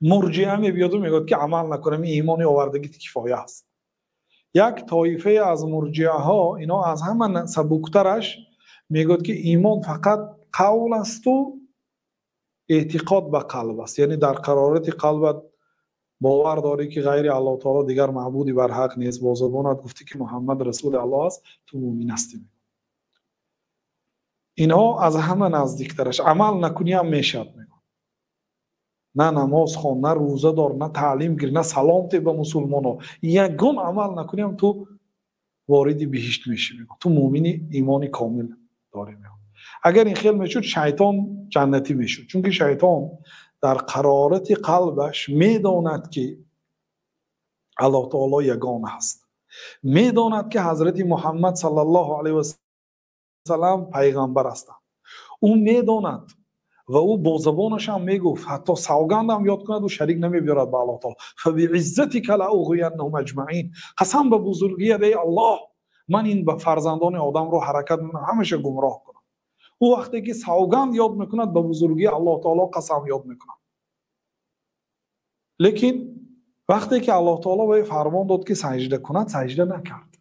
مرجئه میاد و میگه که عمل نکنم ایمانی آوردگی کفایه است. یک طایفه از مرجئه ها اینا از همه سبکترش میگه که ایمان فقط قول است و اعتقاد به قلب است. یعنی در قرارت قلبت باور داری که غیر الله تعالی دیگر معبودی بر حق نیست، با زبانت گفتی که محمد رسول الله است، تو مؤمن هستی. اینها از همه نزدیکترش. عمل نکنی هم میشد میگن، نه نماز خوان، نه روزه دار، نه تعلیم گیر، نه سلام ته به مسلمان ها، یگان عمل نکنی هم تو وارد بهشت میشی میگن، تو مؤمنی، ایمانی کامل داری میگن. اگر این خیال میشد شیطان جنتی میشد، چون که شیطان در قرارت قلبش میداند که الله تعالی یگانه است، میداند که حضرت محمد صلی الله علیه و سلام پیغمبر است. او میداند و او با زبانش هم میگفت، حتی سوگند هم یاد کند و شریک نمیبیارد به الله تعالی. فبعزتک لاغوینهم اجمعین، قسم به بزرگی ای الله من این به فرزندان آدم رو حرکت میکنم همیشه گمراه کنم. او وقتی که سوگند یاد میکند به بزرگی الله تعالی قسم یاد میکند. لیکن وقتی که الله تعالی به فرمان داد که سجده کند، سجده نکرد،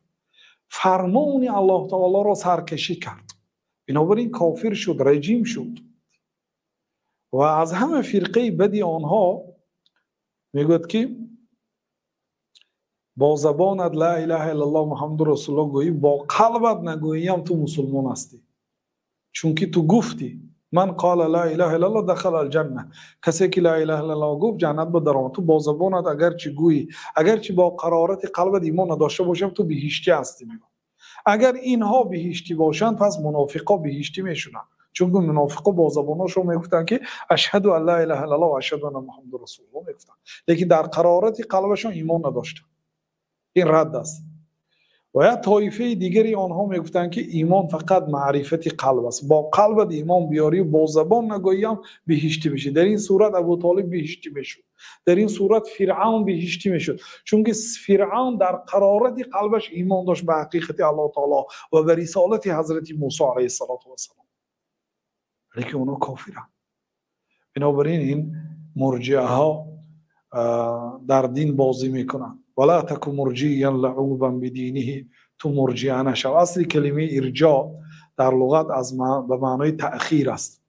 فرمان الله تعالی را سرکشی کرد، بنابراین کافر شد، رجیم شد. و از همه فرقه بدی آنها میگوید که با زبانت لا اله الا الله محمد رسول الله گویی، با قلبت نگویی هم تو مسلمان هستی، چون که تو گفتی من قال لا اله الا الله دخل الجنه، کسی که لا اله الا الله گفت جنت به درآمد. تو با زبانت اگر چی گویی، اگر چی با قرارت قلبت ایمان نداشته باشم، تو بهشتی هستی. میگم اگر اینها بهشتی باشند پس منافقا بهشتی میشونن، چون که منافقا با زبانشون میگفتن که اشهد ان لا اله الا الله و اشهد ان محمد رسول الله میگفتن، لیکن در قرارت قلبشون ایمان نداشتن. این رد است. و یا طایفه دیگری آنها میگفتن که ایمان فقط معرفت قلب است، با قلبت ایمان بیاری و با زبان نگویی هم بهشتی میشی. در این صورت ابو طالب بهشتی میشد، در این صورت فرعون بهشتی میشد، چون که فرعون در قرارت قلبش ایمان داشت به حقیقت الله تعالی و به رسالت حضرت موسی علیه السلام، لیکن اونا کافرن. بنابراین این مرجئه ها در دین بازی میکنن. ولا تکن مرجیا لعوبا بدینه، تو مرجئه نشو. اصل کلمه ارجاع در لغت از به معنای تأخیر است.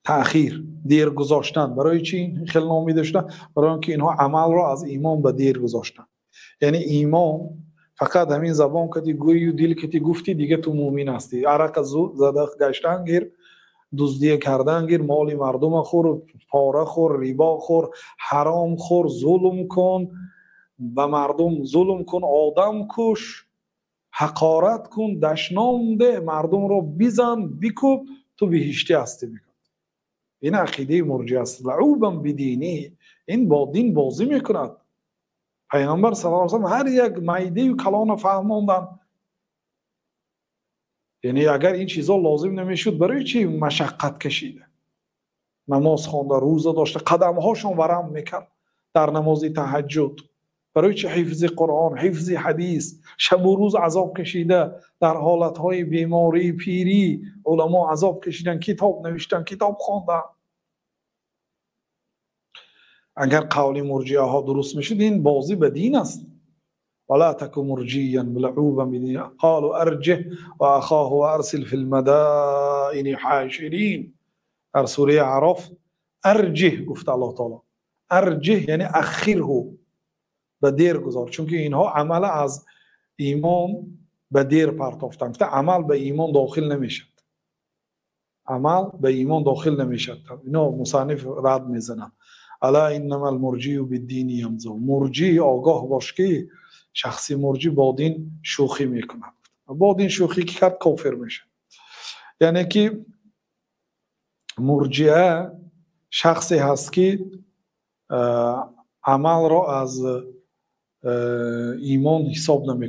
تأخیر، دیر گذاشتن. برای چی خیلی نامی داشتن؟ برای اینکه اینها عمل را از ایمان به دیر گذاشتن. یعنی ایمان فقط همین زبان که گویی و دل که گفتی دیگه تو مؤمن هستی. عرق زده گشتن گیر، دزدی کردن گیر، مال مردم خور، پاره خور، ریبا خور، حرام خور، ظلم کن به مردم، ظلم کن، آدم کش، حقارت کن، دشنام ده، مردم رو بزن بکوب، تو بهشتی هستی. میکن این عقیده مرجئه است. لعوبا بدینی، این با دین بازی میکند. پیغمبر صلی الله علیه و سلم هر یک معده و کلان فهماندن. یعنی اگر این چیزا لازم نمیشد برای چی مشقت کشیده؟ نماز خوانده، روزه داشته، قدمهاشون ورم میکرد در نماز تهجد. برای چی حفظ قرآن، حفظ حدیث، شب و روز عذاب کشیده، در حالتهای بیماری، پیری، علما عذاب کشیدن، کتاب نوشتن، کتاب خواندن. اگر قول مرجئه ها درست میشد این بازی به دین است. ولا تکن مرجیا لعوبا بدینه قالوا ارجه و اخاه و ارسل فی المدائن حاشرین. در سوره اعراف ارجه گفت الله تعالی. ارجه یعنی اخره، به دیر گذار، چون که اینها عمل از ایمان به دیر پرتافتن. عمل به ایمان داخل نمیشد، عمل به ایمان داخل نمیشد. اینا مصنف رد میزنن. الا انما المرجی بالدین یمزو. مرجی آگاه باش که شخصی مرجی با دین شوخی میکنه، با دین شوخی که کرد کافر میشه. یعنی که مرجئه شخصی هست که عمل را از ایمان حساب نمیکنه.